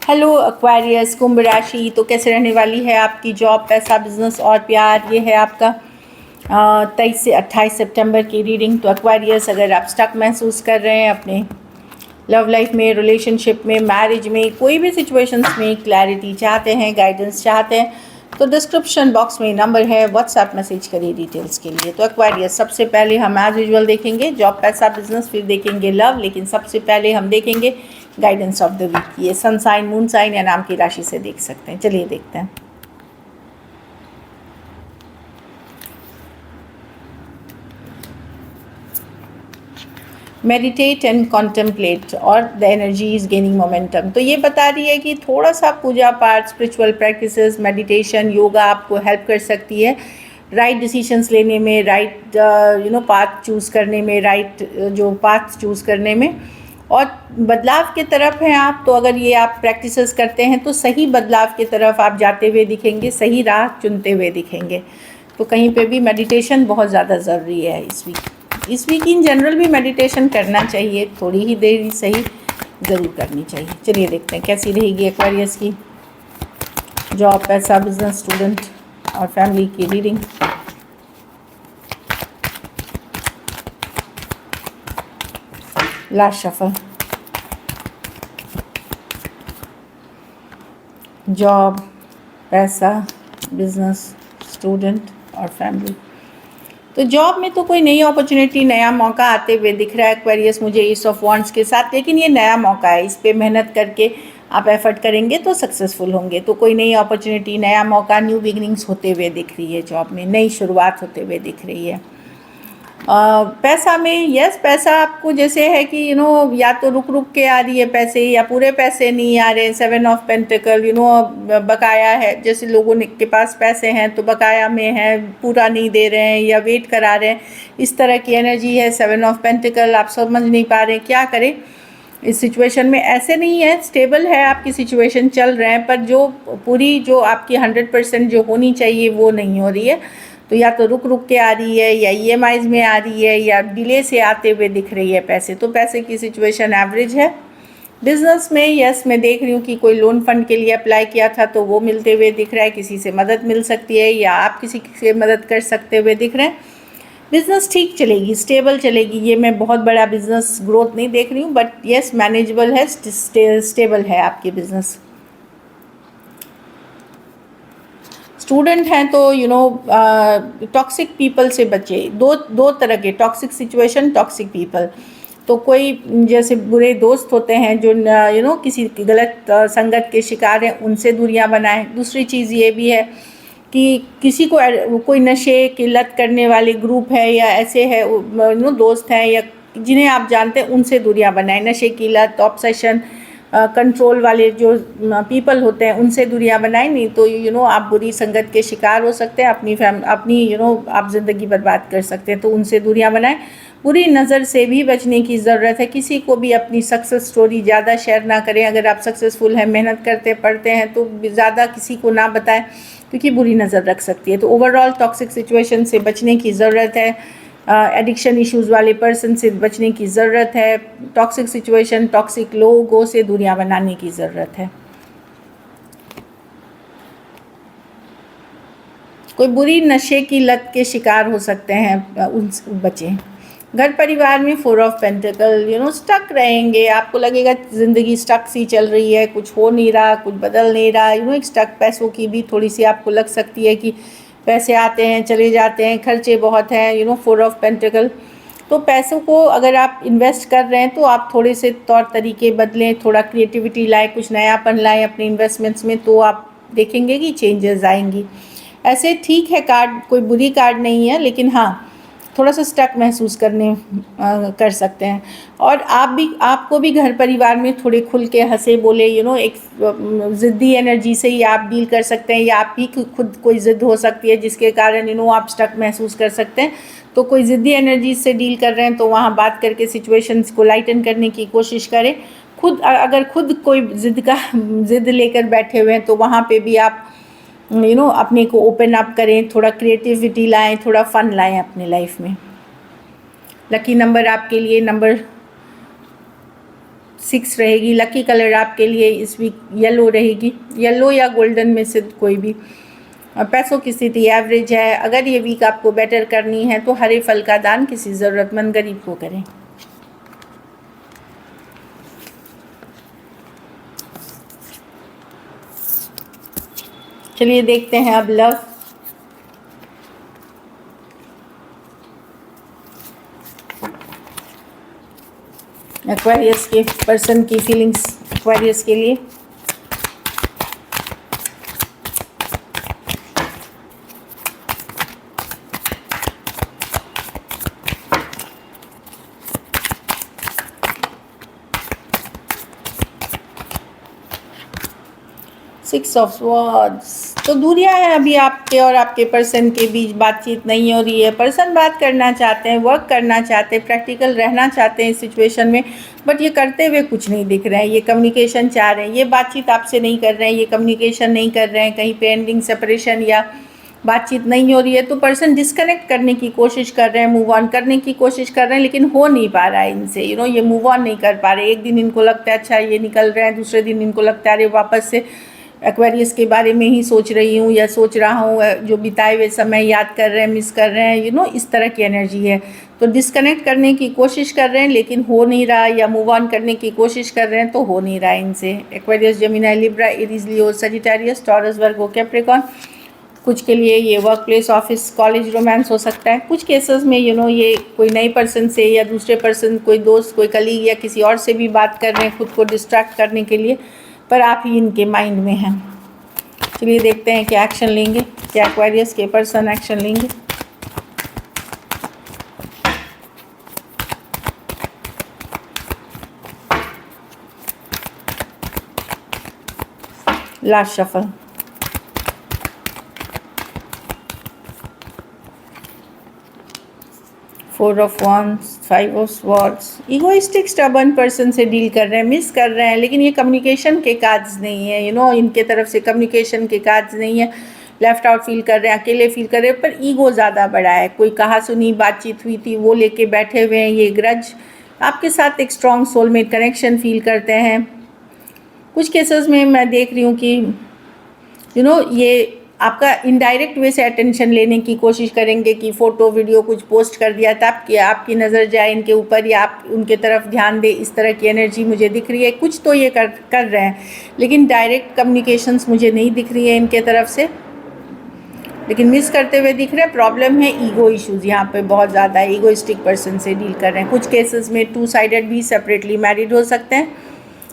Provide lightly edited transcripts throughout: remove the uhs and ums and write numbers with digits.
Hello Aquarius कुंभ राशि, तो कैसे रहने वाली है आपकी जॉब, पैसा, बिजनेस और प्यार। ये है आपका 23 से 28 सितंबर की रीडिंग। तो एक्वेरियस, अगर आप स्टक महसूस कर रहे हैं अपने लव लाइफ में, रिलेशनशिप में, मैरिज में, कोई भी सिचुएशंस में क्लैरिटी चाहते हैं, गाइडेंस चाहते हैं, तो डिस्क्रिप्शन बॉक्स में नंबर है, व्हाट्सएप मैसेज करिए डिटेल्स के लिए। तो एक्वेरियस, सबसे पहले हम एज यूजुअल देखेंगे जॉब, पैसा, बिजनेस, फिर देखेंगे लव, लेकिन सबसे पहले हम देखेंगे गाइडेंस ऑफ द वीक। ये सन साइन, मून साइन या नाम की राशि से देख सकते हैं। चलिए देखते हैं। मेडिटेट एंड कॉन्टेम्पलेट और the energy is gaining momentum. तो ये बता रही है कि थोड़ा सा पूजा पाठ, स्पिरिचुअल प्रैक्टिसेस, मेडिटेशन, योगा आपको हेल्प कर सकती है राइट डिसीजंस लेने में, राइट पाथ चूज़ करने में, राइट जो पाथ चूज़ करने में, और बदलाव के तरफ हैं आप। तो अगर ये आप प्रैक्टिसेस करते हैं तो सही बदलाव की तरफ आप जाते हुए दिखेंगे, सही राह चुनते हुए दिखेंगे। तो कहीं पे भी मेडिटेशन बहुत ज़्यादा ज़रूरी है इस वीक इन जनरल भी मेडिटेशन करना चाहिए, थोड़ी ही देर सही ज़रूर करनी चाहिए। चलिए देखते हैं कैसी रहेगी एक्वेरियस की जॉब, पैसा, बिजनेस, स्टूडेंट और फैमिली की रीडिंग। लास्ट शफल, जॉब, पैसा, बिजनेस, स्टूडेंट और फैमिली। तो जॉब में तो कोई नई अपॉर्चुनिटी, नया मौका आते हुए दिख रहा है एक्वेरियस मुझे ईस्ट ऑफ वॉन्ड्स के साथ, लेकिन ये नया मौका है, इस पे मेहनत करके आप एफर्ट करेंगे तो सक्सेसफुल होंगे। तो कोई नई अपॉर्चुनिटी, नया मौका, न्यू बिगनिंग्स होते हुए दिख रही है जॉब में, नई शुरुआत होते हुए दिख रही है। पैसा में पैसा आपको जैसे है कि या तो रुक रुक के आ रही है पैसे, या पूरे पैसे नहीं आ रहे। 7 ऑफ पेंटिकल बकाया है, जैसे लोगों के पास पैसे हैं तो बकाया में है, पूरा नहीं दे रहे हैं या वेट करा रहे हैं, इस तरह की एनर्जी है। 7 ऑफ पेंटिकल, आप समझ नहीं पा रहे क्या करें इस सिचुएशन में। ऐसे नहीं है, स्टेबल है आपकी सिचुएशन, चल रहे हैं, पर जो पूरी जो आपकी 100% जो होनी चाहिए वो नहीं हो रही है। तो या तो रुक रुक के आ रही है, या EMIs में आ रही है, या डिले से आते हुए दिख रही है पैसे। तो पैसे की सिचुएशन एवरेज है। बिजनेस में मैं देख रही हूँ कि कोई लोन फंड के लिए अप्लाई किया था तो वो मिलते हुए दिख रहा है, किसी से मदद मिल सकती है या आप किसी से मदद कर सकते हुए दिख रहे हैं। बिजनेस ठीक चलेगी, स्टेबल चलेगी। ये मैं बहुत बड़ा बिजनेस ग्रोथ नहीं देख रही हूँ, बट मैनेजेबल है, स्टेबल है आपकी बिजनेस। स्टूडेंट हैं तो टॉक्सिक पीपल से बचे। दो तरह के टॉक्सिक सिचुएशन, टॉक्सिक पीपल। तो कोई जैसे बुरे दोस्त होते हैं जो किसी गलत संगत के शिकार हैं, उनसे दूरियां बनाएं। दूसरी चीज़ ये भी है कि किसी को कोई नशे की लत करने वाले ग्रुप है या ऐसे है दोस्त हैं या जिन्हें आप जानते हैं, उनसे दूरियां बनाएं। नशे की लत, ऑब्सेशन, कंट्रोल वाले जो पीपल होते हैं उनसे दूरियां बनाएं, नहीं तो आप बुरी संगत के शिकार हो सकते हैं, अपनी आप ज़िंदगी बर्बाद कर सकते हैं। तो उनसे दूरियां बनाएं। बुरी नज़र से भी बचने की ज़रूरत है। किसी को भी अपनी सक्सेस स्टोरी ज़्यादा शेयर ना करें। अगर आप सक्सेसफुल हैं, मेहनत करते पढ़ते हैं, तो ज़्यादा किसी को ना बताएं, क्योंकि बुरी नज़र रख सकती है। तो ओवरऑल टॉक्सिक सिचुएशन से बचने की ज़रूरत है। एडिक्शन इश्यूज़ वाले पर्सन से बचने की ज़रूरत है। टॉक्सिक सिचुएशन, टॉक्सिक लोगों से दूरियां बनाने की ज़रूरत है। कोई बुरी नशे की लत के शिकार हो सकते हैं, उनसे बचें। घर परिवार में 4 ऑफ पेंटिकल, स्टक रहेंगे। आपको लगेगा ज़िंदगी स्टक सी चल रही है, कुछ हो नहीं रहा, कुछ बदल नहीं रहा। एक स्टक पैसों की भी थोड़ी सी आपको लग सकती है कि पैसे आते हैं चले जाते हैं, खर्चे बहुत हैं। 4 ऑफ पेंटिकल। तो पैसों को अगर आप इन्वेस्ट कर रहे हैं तो आप थोड़े से तौर तरीके बदलें, थोड़ा क्रिएटिविटी लाएँ, कुछ नयापन लाएँ अपने इन्वेस्टमेंट्स में, तो आप देखेंगे कि चेंजेस आएंगी। ऐसे ठीक है, कार्ड कोई बुरी कार्ड नहीं है, लेकिन हाँ थोड़ा सा स्टक महसूस कर सकते हैं। और आपको भी घर परिवार में थोड़े खुल के हंसे बोले एक ज़िद्दी एनर्जी से ही आप डील कर सकते हैं, या आप ही खुद कोई ज़िद हो सकती है जिसके कारण आप स्टक महसूस कर सकते हैं। तो कोई ज़िद्दी एनर्जी से डील कर रहे हैं तो वहाँ बात करके सिचुएशंस को लाइटन करने की कोशिश करें। अगर खुद कोई ज़िद लेकर बैठे हुए हैं तो वहाँ पे भी आप अपने को ओपन अप करें, थोड़ा क्रिएटिविटी लाएं, थोड़ा फन लाएं अपने लाइफ में। लकी नंबर आपके लिए नंबर 6 रहेगी। लकी कलर आपके लिए इस वीक येलो रहेगी, येलो या गोल्डन में से कोई भी। पैसों की स्थिति एवरेज है। अगर ये वीक आपको बेटर करनी है तो हरे फल का दान किसी ज़रूरतमंद गरीब को करें। चलिए देखते हैं अब लव। एक्वेरियस के पर्सन की फीलिंग्स एक्वेरियस के लिए। Six of swords. तो दूरियां हैं अभी आपके और आपके पर्सन के बीच, बातचीत नहीं हो रही है। पर्सन बात करना चाहते हैं, वर्क करना चाहते हैं, प्रैक्टिकल रहना चाहते हैं इस सिचुएशन में, बट ये करते हुए कुछ नहीं दिख रहे हैं। ये कम्युनिकेशन चाह रहे हैं, ये बातचीत आपसे नहीं कर रहे हैं, ये कम्युनिकेशन नहीं कर रहे हैं। कहीं पेंडिंग सेपरेशन या बातचीत नहीं हो रही है तो पर्सन डिस्कनेक्ट करने की कोशिश कर रहे हैं, मूव ऑन करने की कोशिश कर रहे हैं, लेकिन हो नहीं पा रहा है इनसे। ये मूव ऑन नहीं कर पा रहे। एक दिन इनको लगता है अच्छा ये निकल रहे हैं, दूसरे दिन इनको लगता है अरे वापस से एक्वेरियस के बारे में ही सोच रही हूँ या सोच रहा हूँ, जो बिताए हुए समय याद कर रहे हैं, मिस कर रहे हैं। इस तरह की एनर्जी है। तो डिस्कनेक्ट करने की कोशिश कर रहे हैं लेकिन हो नहीं रहा, या मूव ऑन करने की कोशिश कर रहे हैं तो हो नहीं रहा है इनसे। Aquarius, Gemini, Libra, Aries, Leo, Sagittarius, taurus, Virgo, Capricorn. कुछ के लिए ये work place, office, college romance हो सकता है। कुछ केसेस में ये कोई नई पर्सन से या दूसरे पर्सन, कोई दोस्त, कोई कलीग या किसी और से भी बात कर रहे हैं खुद को डिस्ट्रैक्ट करने के लिए, पर आप ही इनके माइंड में हैं। चलिए देखते हैं क्या एक्शन लेंगे, क्या एक्वेरियस के पर्सन एक्शन लेंगे। Last shuffle. Four of wands, five of swords। Egoistic stubborn person से डील कर रहे हैं, मिस कर रहे हैं, लेकिन ये कम्युनिकेशन के कार्ड्स नहीं है। इनके तरफ से कम्युनिकेशन के कार्ड्स नहीं है। लेफ्ट आउट फील कर रहे हैं, अकेले फील कर रहे हैं, पर ईगो ज़्यादा बड़ा है। कोई कहा सुनी बातचीत हुई थी वो लेके बैठे हुए हैं। ये ग्रज आपके साथ एक स्ट्रॉन्ग सोलमेट कनेक्शन फील करते हैं। कुछ केसेस में मैं देख रही हूँ कि ये आपका इनडायरेक्ट वे से अटेंशन लेने की कोशिश करेंगे कि फ़ोटो वीडियो कुछ पोस्ट कर दिया तब कि आपकी नज़र जाए इनके ऊपर या आप उनके तरफ ध्यान दे। इस तरह की एनर्जी मुझे दिख रही है। कुछ तो ये कर रहे हैं, लेकिन डायरेक्ट कम्युनिकेशंस मुझे नहीं दिख रही है इनके तरफ से, लेकिन मिस करते हुए दिख रहे हैं। प्रॉब्लम है ईगो इश्यूज़ यहाँ पे बहुत ज़्यादा है। ईगोइस्टिक पर्सन से डील कर रहे हैं। कुछ केसेस में 2 साइडेड भी सेपरेटली मैरिड हो सकते हैं।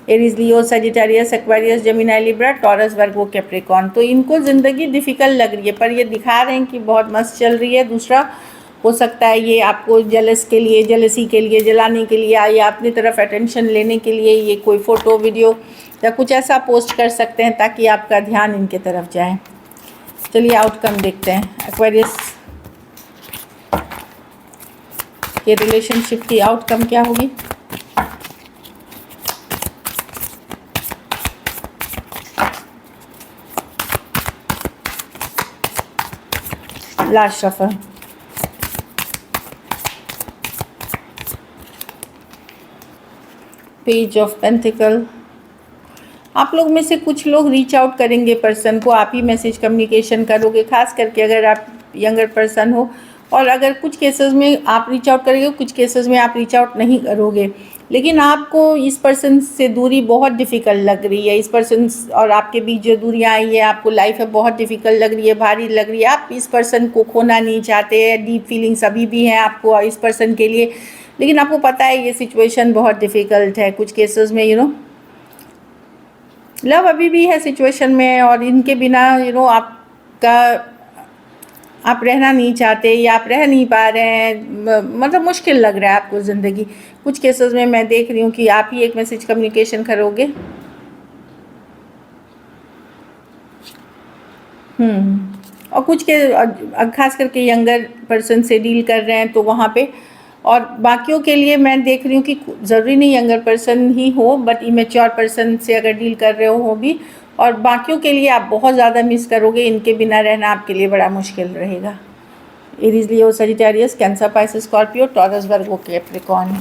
Aries, Leo, Sagittarius, Aquarius, Gemini, Libra, Taurus, Virgo, Capricorn. तो इनको ज़िंदगी डिफ़िकल्ट लग रही है, पर ये दिखा रहे हैं कि बहुत मस्त चल रही है। दूसरा हो सकता है ये आपको जेलसी के लिए जलाने के लिए या अपनी तरफ अटेंशन लेने के लिए ये कोई फ़ोटो वीडियो या कुछ ऐसा पोस्ट कर सकते हैं ताकि आपका ध्यान इनके तरफ जाए। चलिए आउटकम देखते हैं। एक्वेरियस के रिलेशनशिप की आउटकम क्या होगी। Last shuffle. Page of pentacle. आप लोग में से कुछ लोग रीच आउट करेंगे पर्सन को, आप ही मैसेज कम्युनिकेशन करोगे, खास करके अगर आप यंगर पर्सन हो। और अगर कुछ केसेस में आप रीच आउट करेंगे, कुछ केसेस में आप रीच आउट नहीं करोगे, लेकिन आपको इस पर्सन से दूरी बहुत डिफ़िकल्ट लग रही है। इस पर्सन और आपके बीच जो दूरियां आई है, आपको लाइफ है बहुत डिफ़िकल्ट लग रही है, भारी लग रही है। आप इस पर्सन को खोना नहीं चाहते हैं। डीप फीलिंग्स अभी भी हैं आपको इस पर्सन के लिए, लेकिन आपको पता है ये सिचुएशन बहुत डिफ़िकल्ट है। कुछ केसेस में लव अभी भी है सिचुएशन में, और इनके बिना आप रहना नहीं चाहते या आप रह नहीं पा रहे हैं। मतलब मुश्किल लग रहा है आपको ज़िंदगी। कुछ केसेस में मैं देख रही हूँ कि आप ही एक मैसेज कम्युनिकेशन करोगे। और कुछ के खास करके यंगर पर्सन से डील कर रहे हैं तो वहाँ पे, और बाकियों के लिए मैं देख रही हूँ कि ज़रूरी नहीं यंगर पर्सन ही हो, बट इमेच्योर पर्सन से अगर डील कर रहे हो भी, और बाकियों के लिए आप बहुत ज़्यादा मिस करोगे। इनके बिना रहना आपके लिए बड़ा मुश्किल रहेगा। Aries, Leo, Sagittarius, Cancer, Pisces, Scorpio, Taurus, Virgo, Capricorn.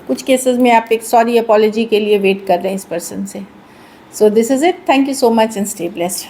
कुछ केसेस में आप एक सॉरी अपॉलॉजी के लिए वेट कर रहे हैं इस पर्सन से. So this is it. Thank you so much and stay blessed.